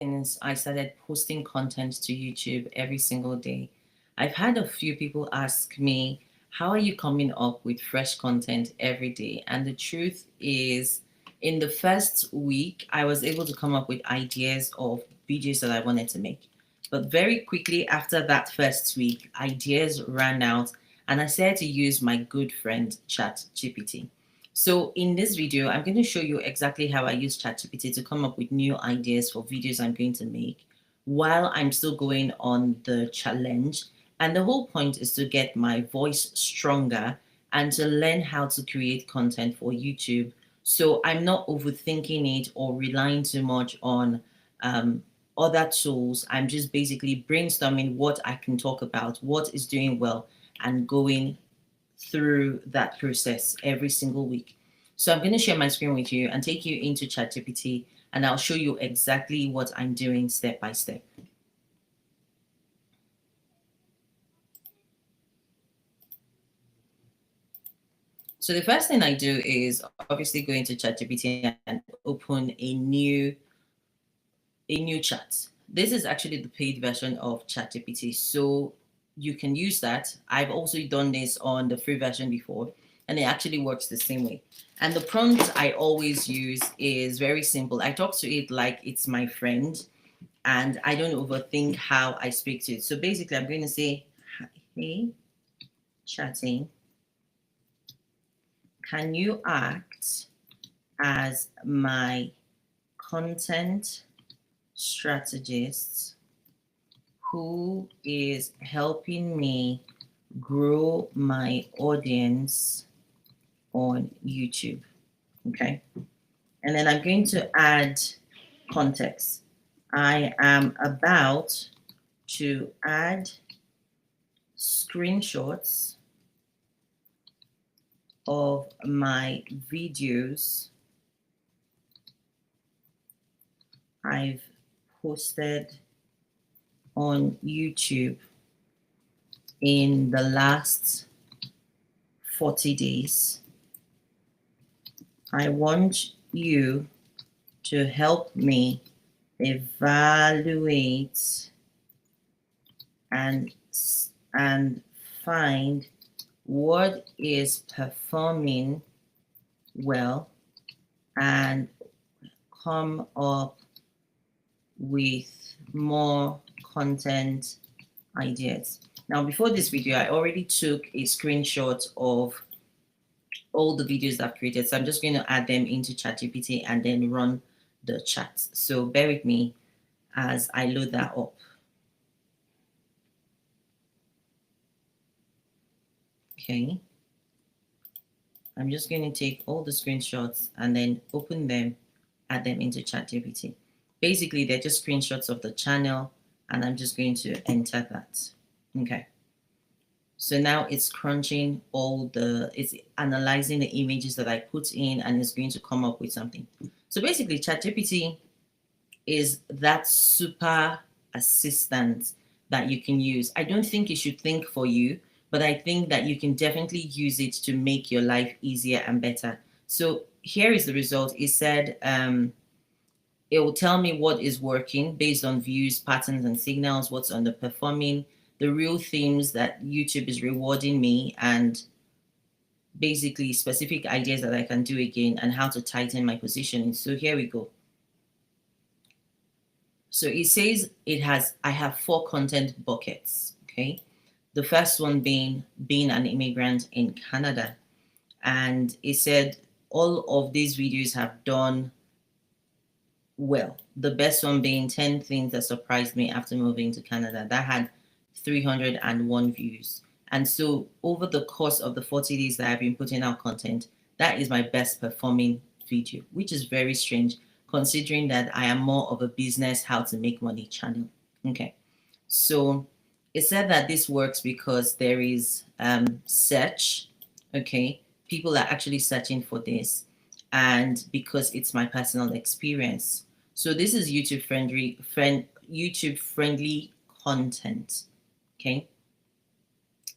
since I started posting content to YouTube every single day, I've had a few people ask me, how are you coming up with fresh content every day? And the truth is, in the first week, I was able to come up with ideas of videos that I wanted to make. But very quickly after that first week, ideas ran out, and I started to use my good friend ChatGPT. So in this video, I'm going to show you exactly how I use ChatGPT to come up with new ideas for videos I'm going to make while I'm still going on the challenge. And the whole point is to get my voice stronger and to learn how to create content for YouTube. So I'm not overthinking it or relying too much on other tools. I'm just basically brainstorming what I can talk about, what is doing well, and going through that process every single week. So I'm going to share my screen with you and take you into ChatGPT, and I'll show you exactly what I'm doing step by step. So the first thing I do is obviously go into ChatGPT and open a new chat. This is actually the paid version of ChatGPT, so you can use that. I've also done this on the free version before, and it actually works the same way. And the prompt I always use is very simple. I talk to it like it's my friend, and I don't overthink how I speak to it. So basically, I'm going to say, hey, chatting, can you act as my content strategist who is helping me grow my audience on YouTube? Okay. And then I'm going to add context. I am about to add screenshots of my videos I've posted on YouTube in the last 40 days. I want you to help me evaluate and find what is performing well and come up with more content ideas. Now, before this video, I already took a screenshot of all the videos I've created. So I'm just going to add them into ChatGPT and then run the chat. So bear with me as I load that up. Okay. I'm just going to take all the screenshots and then open them, add them into ChatGPT. Basically, they're just screenshots of the channel, and I'm just going to enter that. Okay. So now it's crunching it's analyzing the images that I put in, and it's going to come up with something. So basically, ChatGPT is that super assistant that you can use. I don't think it should think for you, but I think that you can definitely use it to make your life easier and better. So here is the result. It said, it will tell me what is working based on views, patterns, and signals, what's underperforming, the real themes that YouTube is rewarding me, and basically specific ideas that I can do again and how to tighten my positioning. So here we go. So it says I have 4 content buckets, okay? The first one being an immigrant in Canada. And it said all of these videos have done well. The best one being 10 things that surprised me after moving to Canada. That had 301 views. And so over the course of the 40 days that I've been putting out content, that is my best performing video, which is very strange considering that I am more of a business how to make money channel. Okay. So it said that this works because there is search. Okay. People are actually searching for this, and because it's my personal experience. So this is YouTube friendly content. Okay.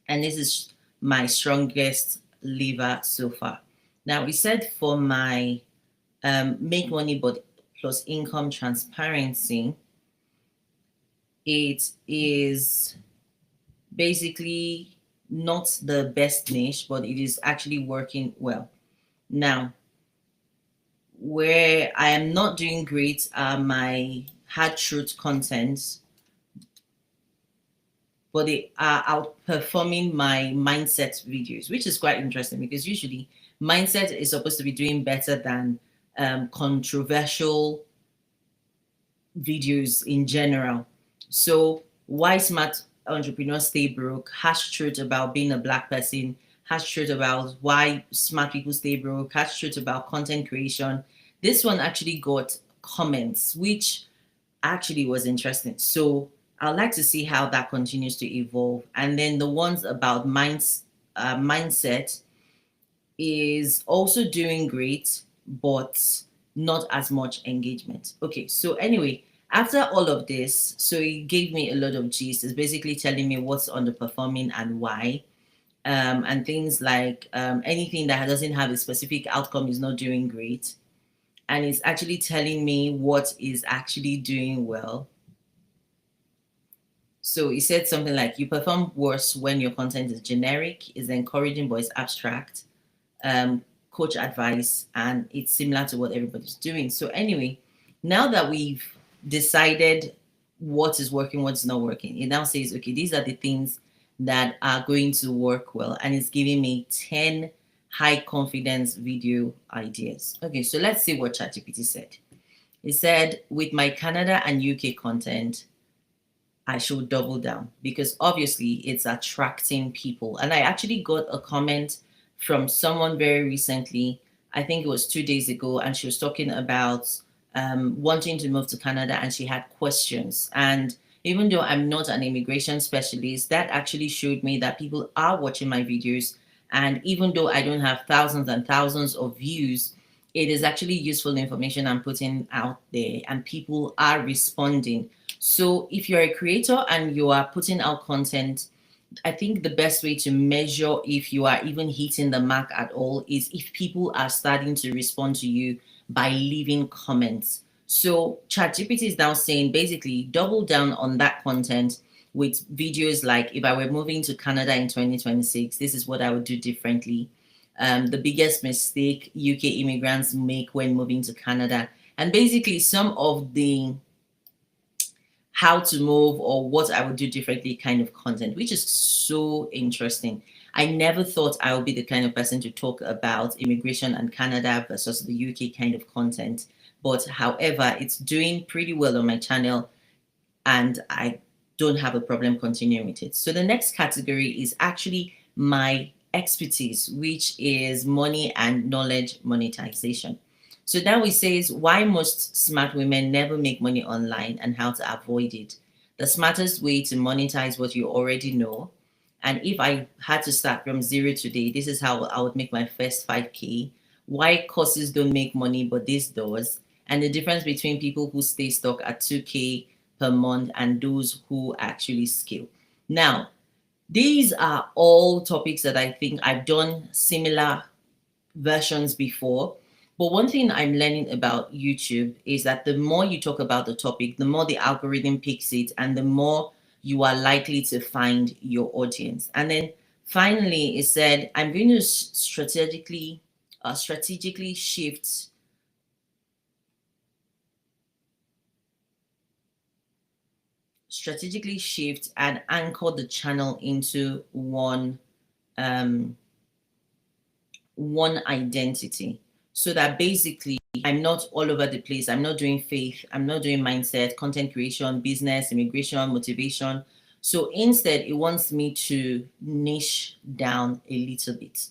And this is my strongest lever so far. Now we said for my make money but plus income transparency, It is basically not the best niche, but it is actually working well. Now, where I am not doing great are my hard truth contents, but they are outperforming my mindset videos, which is quite interesting because usually mindset is supposed to be doing better than controversial videos in general. So, why smart entrepreneurs stay broke? Harsh truth about being a black person. Harsh truth about why smart people stay broke. Harsh truth about content creation. This one actually got comments, which actually was interesting. So I'd like to see how that continues to evolve. And then the ones about mindset is also doing great, but not as much engagement. Okay, so anyway, after all of this, so it gave me a lot of gist. It's basically telling me what's underperforming and why. And things like anything that doesn't have a specific outcome is not doing great. And it's actually telling me what is actually doing well. So he said something like, you perform worse when your content is generic, is encouraging but it's abstract, coach advice, and it's similar to what everybody's doing. So anyway, now that we've decided what is working, what's not working, it now says, okay, these are the things that are going to work well, and it's giving me 10 high confidence video ideas. Okay, so let's see what ChatGPT said. It said, with my Canada and UK content, I should double down because obviously it's attracting people. And I actually got a comment from someone very recently, I think it was 2 days ago, and she was talking about wanting to move to Canada and she had questions. And even though I'm not an immigration specialist, that actually showed me that people are watching my videos. And even though I don't have thousands and thousands of views, it is actually useful information I'm putting out there, and people are responding. So if you're a creator and you are putting out content, I think the best way to measure if you are even hitting the mark at all is if people are starting to respond to you by leaving comments. So ChatGPT is now saying basically double down on that content with videos like, if I were moving to Canada in 2026, this is what I would do differently. The biggest mistake UK immigrants make when moving to Canada. And basically some of the how to move or what I would do differently kind of content, which is so interesting. I never thought I would be the kind of person to talk about immigration and Canada versus the UK kind of content. But however, it's doing pretty well on my channel and I don't have a problem continuing with it. So the next category is actually my expertise, which is money and knowledge monetization. So now it says why most smart women never make money online and how to avoid it. The smartest way to monetize what you already know. And if I had to start from zero today, this is how I would make my first 5K. Why courses don't make money, but this does. And the difference between people who stay stuck at 2K per month and those who actually scale. Now, these are all topics that I think I've done similar versions before. But one thing I'm learning about YouTube is that the more you talk about the topic, the more the algorithm picks it and the more you are likely to find your audience. And then finally, it said, I'm going to strategically shift and anchor the channel into um, one identity, so that basically I'm not all over the place. I'm not doing faith, I'm not doing mindset, content creation, business, immigration, motivation. So instead, it wants me to niche down a little bit.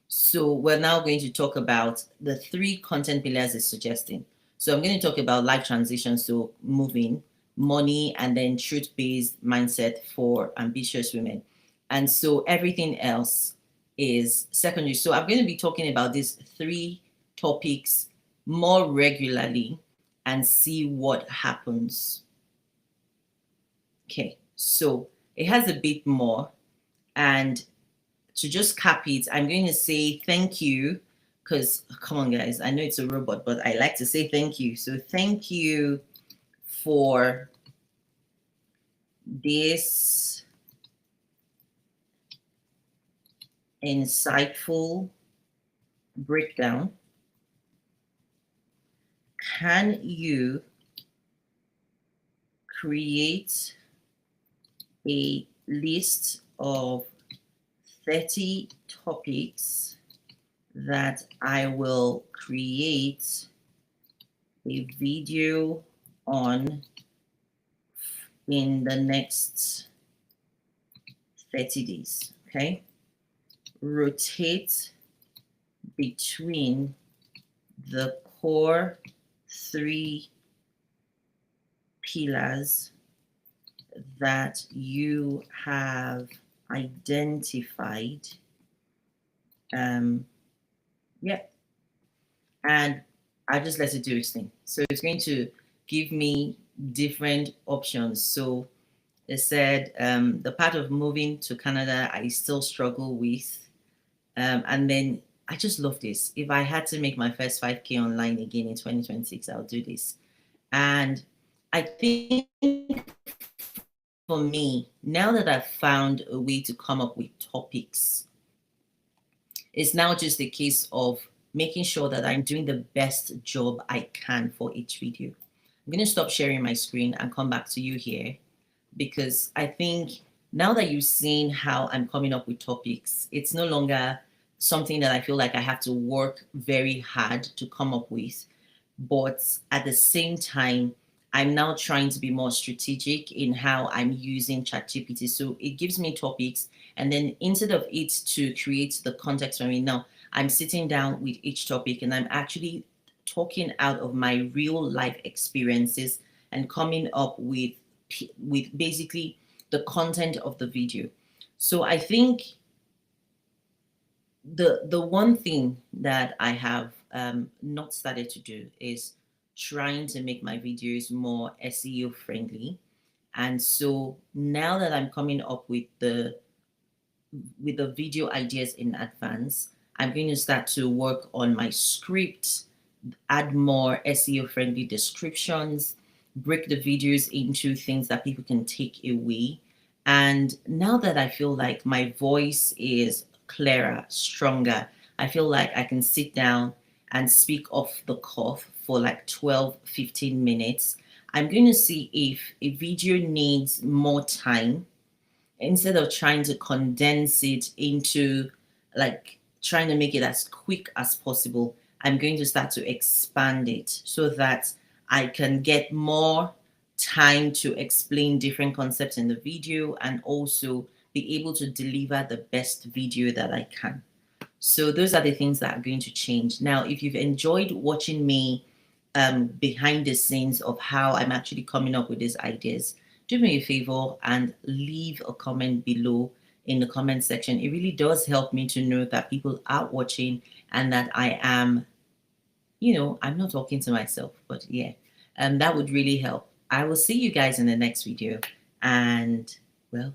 So we're now going to talk about the three content pillars it's suggesting. So I'm going to talk about life transition, so moving, money, and then truth-based mindset for ambitious women. And so everything else is secondary. So I'm going to be talking about these three topics more regularly and see what happens. Okay, so it has a bit more. And to just cap it, I'm going to say thank you because, come on, guys, I know it's a robot, but I like to say thank you. So thank you for this insightful breakdown, can you create a list of 30 topics that I will create a video on in the next 30 days? Okay. Rotate between the core 3 pillars that you have identified. Yeah, and I just let it do its thing. So it's going to give me different options. So it said the part of moving to Canada I still struggle with, and then I just love this. If I had to make my first 5K online again in 2026, I'll do this. And I think for me, now that I've found a way to come up with topics, it's now just a case of making sure that I'm doing the best job I can for each video. I'm going to stop sharing my screen and come back to you here, because I think now that you've seen how I'm coming up with topics, it's no longer something that I feel like I have to work very hard to come up with. But at the same time, I'm now trying to be more strategic in how I'm using ChatGPT. So it gives me topics, and then instead of it to create the context for me, now I'm sitting down with each topic and I'm actually talking out of my real life experiences and coming up with basically the content of the video. So I think the one thing that I have not started to do is trying to make my videos more SEO friendly. And so now that I'm coming up with the video ideas in advance, I'm going to start to work on my script, add more SEO friendly descriptions, break the videos into things that people can take away. And now that I feel like my voice is clearer, stronger, I feel like I can sit down and speak off the cuff for like 12, 15 minutes. I'm going to see if a video needs more time, instead of trying to condense it into like trying to make it as quick as possible. I'm going to start to expand it so that I can get more time to explain different concepts in the video and also be able to deliver the best video that I can. So those are the things that are going to change. Now, if you've enjoyed watching me behind the scenes of how I'm actually coming up with these ideas, do me a favor and leave a comment below in the comment section. It really does help me to know that people are watching and that I am, I'm not talking to myself, but yeah, that would really help. I will see you guys in the next video, and well,